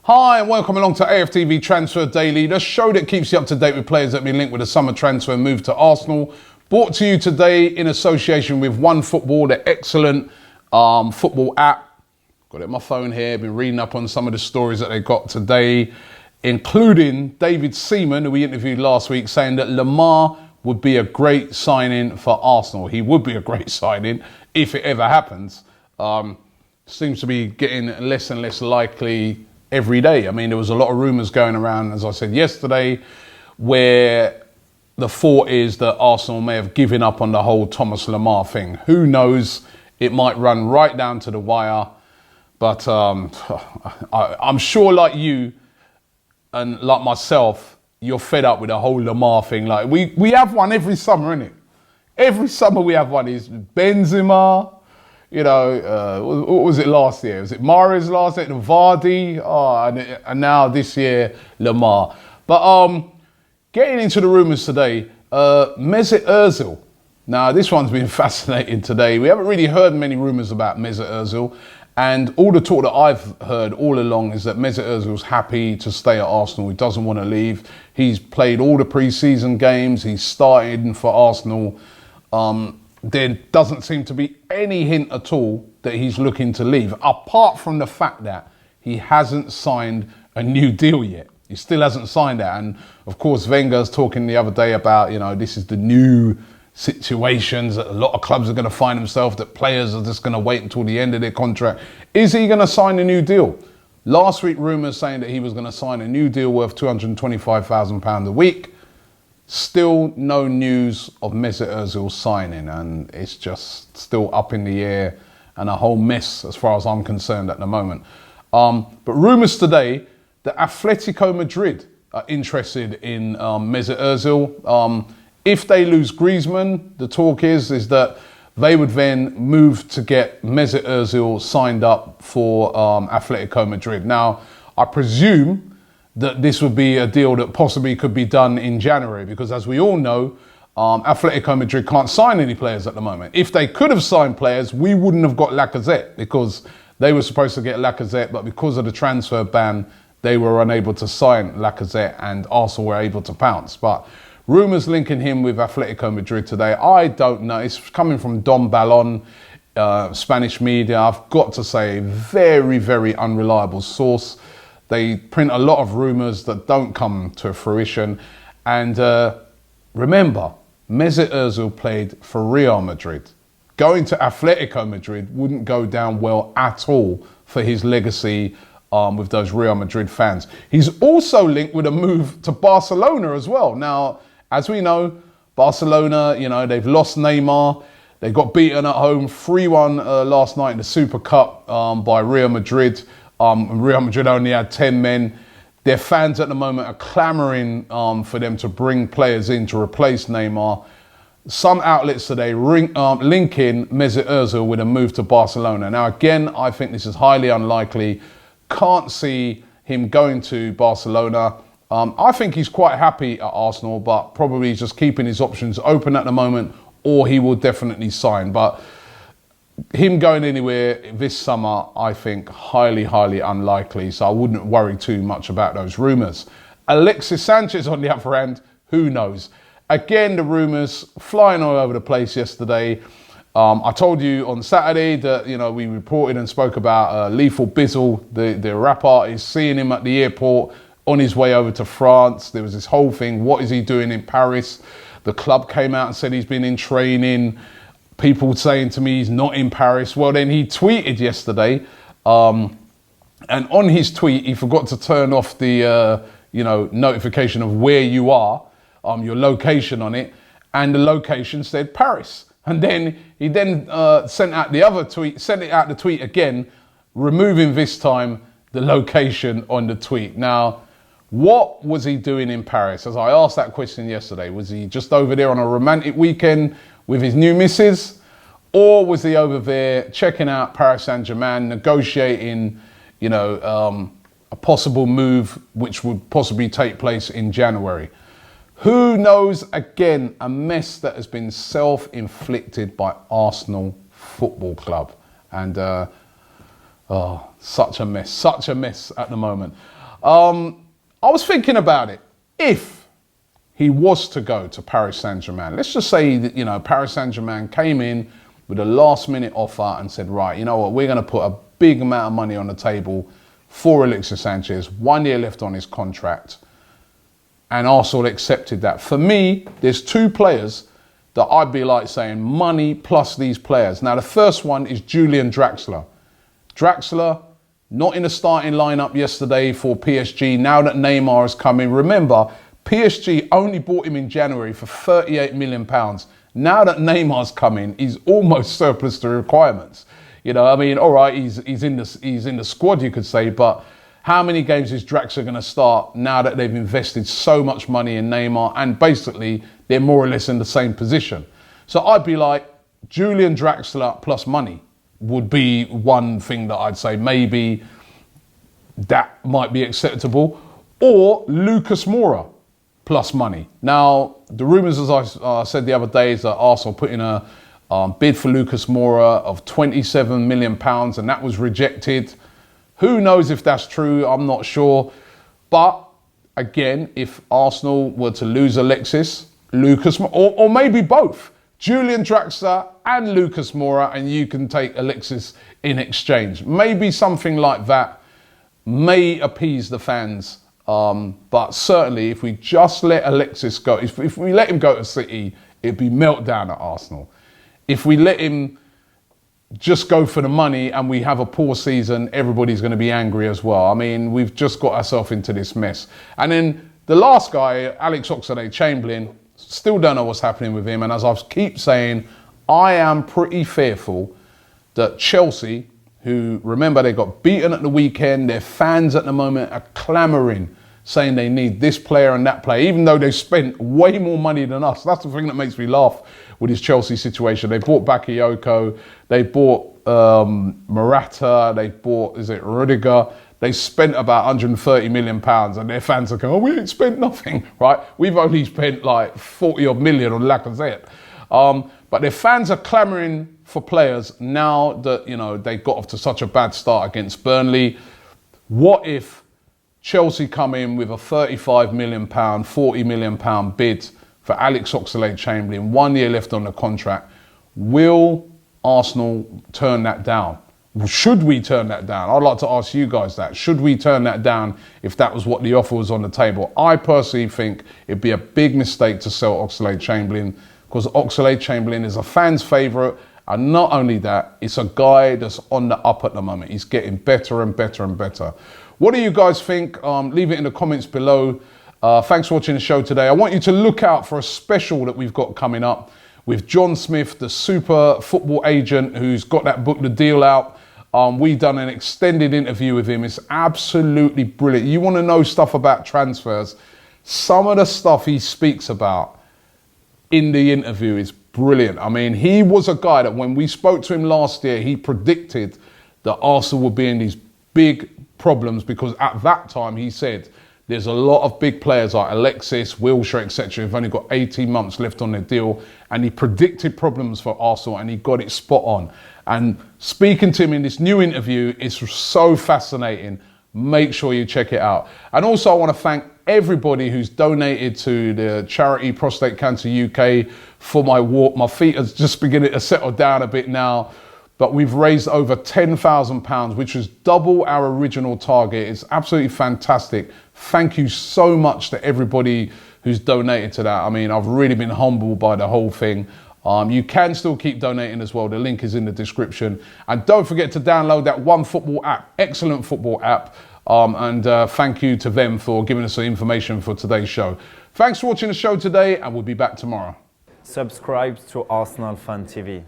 Hi and welcome along to AFTV Transfer Daily, the show that keeps you up to date with players that have been linked with a summer transfer move to Arsenal. Brought to you today in association with OneFootball, the excellent football app. Got it on my phone here, been reading up on some of the stories that they got today, including David Seaman, who we interviewed last week, saying that Lamar would be a great signing for Arsenal. He would be a great signing if it ever happens. Seems to be getting less and less likely every day. I mean, there was a lot of rumours going around, as I said yesterday, where the thought is that Arsenal may have given up on the whole Thomas Lamar thing. Who knows? It might run right down to the wire. But I'm sure, like you and like myself, you're fed up with the whole Lamar thing. Like we have one every summer, innit? Every summer we have one. Is Benzema. You know, what was it last year? Was it Mahrez last year? Vardy? Oh, and now this year, Lamar. But getting into the rumours today, Mesut Ozil. Now, this one's been fascinating today. We haven't really heard many rumours about Mesut Ozil. And all the talk that I've heard all along is that Mesut Ozil's happy to stay at Arsenal. He doesn't want to leave. He's played all the pre-season games. He's started for Arsenal. There doesn't seem to be any hint at all that he's looking to leave, apart from the fact that he hasn't signed a new deal yet. He still hasn't signed that. And of course, Wenger's talking the other day about, you know, this is the new situations that a lot of clubs are going to find themselves, that players are just going to wait until the end of their contract. Is he going to sign a new deal? Last week, rumours saying that he was going to sign a new deal worth £225,000 a week. Still no news of Mesut Ozil signing, and it's just still up in the air and a whole mess as far as I'm concerned at the moment. But rumours today that Atletico Madrid are interested in Mesut Ozil. If they lose Griezmann, the talk is that they would then move to get Mesut Ozil signed up for Atletico Madrid. Now, I presume that this would be a deal that possibly could be done in January, because as we all know, Atletico Madrid can't sign any players at the moment. If they could have signed players, we wouldn't have got Lacazette, because they were supposed to get Lacazette, but because of the transfer ban, they were unable to sign Lacazette and Arsenal were able to pounce. But rumours linking him with Atletico Madrid today, I don't know. It's coming from Don Ballon, Spanish media. I've got to say, very, very unreliable source. They print a lot of rumours that don't come to fruition. And remember, Mesut Ozil played for Real Madrid. Going to Atletico Madrid wouldn't go down well at all for his legacy with those Real Madrid fans. He's also linked with a move to Barcelona as well. Now, as we know, Barcelona, you know, they've lost Neymar. They got beaten at home 3-1 last night in the Super Cup by Real Madrid. Real Madrid only had 10 men. Their fans at the moment are clamouring for them to bring players in to replace Neymar. Some outlets today linking Mesut Ozil with a move to Barcelona. Now, again, I think this is highly unlikely. Can't see him going to Barcelona. I think he's quite happy at Arsenal, but probably just keeping his options open at the moment, or he will definitely sign. But him going anywhere this summer, I think, highly, highly unlikely. So I wouldn't worry too much about those rumours. Alexis Sanchez, on the other hand, who knows? Again, the rumours flying all over the place yesterday. I told you on Saturday that, you know, we reported and spoke about Lethal Bizzle, the rap artist, seeing him at the airport on his way over to France. There was this whole thing. What is he doing in Paris? The club came out and said he's been in training. People saying to me he's not in Paris. Well, then he tweeted yesterday, and on his tweet he forgot to turn off the notification of where you are, your location on it, and the location said Paris. And then he sent out the tweet again, removing this time the location on the tweet. Now, what was he doing in Paris? As I asked that question yesterday, was he just over there on a romantic weekend with his new missus? Or was he over there checking out Paris Saint-Germain, negotiating, a possible move which would possibly take place in January? Who knows? Again, a mess that has been self-inflicted by Arsenal Football Club. And Oh, such a mess at the moment. I was thinking about it. If he was to go to Paris Saint-Germain, let's just say that, you know, Paris Saint-Germain came in with a last minute offer and said, right, you know what, we're going to put a big amount of money on the table for Alexis Sanchez, 1 year left on his contract. And Arsenal accepted that. For me, there's two players that I'd be like saying money plus these players. Now, the first one is Julian Draxler. Draxler, not in the starting lineup yesterday for PSG. Now that Neymar has come in, remember, PSG only bought him in January for £38 million. Now that Neymar's come in, he's almost surplus to requirements. You know, I mean, all right, he's in the squad, you could say, but how many games is Draxler going to start now that they've invested so much money in Neymar and basically they're more or less in the same position? So I'd be like, Julian Draxler plus money would be one thing that I'd say maybe that might be acceptable. Or Lucas Moura plus money. Now, the rumours, as I said the other day, is that Arsenal put in a bid for Lucas Moura of £27 million and that was rejected. Who knows if that's true? I'm not sure. But again, if Arsenal were to lose Alexis, Lucas, or maybe both, Julian Draxler and Lucas Moura, and you can take Alexis in exchange. Maybe something like that may appease the fans. But certainly, if we just let Alexis go, if we let him go to City, it'd be meltdown at Arsenal. If we let him just go for the money and we have a poor season, everybody's going to be angry as well. I mean, we've just got ourselves into this mess. And then the last guy, Alex Oxlade-Chamberlain, still don't know what's happening with him. And as I keep saying, I am pretty fearful that Chelsea, who, remember, they got beaten at the weekend, their fans at the moment are clamouring, saying they need this player and that player, even though they spent way more money than us. That's the thing that makes me laugh with this Chelsea situation. They bought Bakayoko, they bought Morata, they bought, Rudiger. They spent about £130 million and their fans are going, oh, we ain't spent nothing, right? We've only spent like 40 odd million on Lacazette. But their fans are clamouring for players now that, you know, they got off to such a bad start against Burnley. What if Chelsea come in with a £35 million, £40 million bid for Alex Oxlade-Chamberlain, 1 year left on the contract? Will Arsenal turn that down? Should we turn that down? I'd like to ask you guys that. Should we turn that down if that was what the offer was on the table? I personally think it'd be a big mistake to sell Oxlade-Chamberlain because Oxlade-Chamberlain is a fan's favourite. And not only that, it's a guy that's on the up at the moment. He's getting better and better and better. What do you guys think? Leave it in the comments below. Thanks for watching the show today. I want you to look out for a special that we've got coming up with John Smith, the super football agent who's got that book, The Deal, out. We've done an extended interview with him. It's absolutely brilliant. You want to know stuff about transfers? Some of the stuff he speaks about in the interview is brilliant. I mean, he was a guy that when we spoke to him last year, he predicted that Arsenal would be in these big problems because at that time he said there's a lot of big players like Alexis, Wilshere, etc. who've only got 18 months left on their deal, and he predicted problems for Arsenal and he got it spot on. And speaking to him in this new interview is so fascinating. Make sure you check it out. And also I want to thank everybody who's donated to the charity Prostate Cancer UK for my walk. My feet are just beginning to settle down a bit now, but we've raised over £10,000, which is double our original target. It's absolutely fantastic. Thank you so much to everybody who's donated to that. I mean, I've really been humbled by the whole thing. You can still keep donating as well. The link is in the description. And don't forget to download that OneFootball app, excellent football app. Thank you to them for giving us the information for today's show. Thanks for watching the show today, and we'll be back tomorrow. Subscribe to ArsenalFanTV.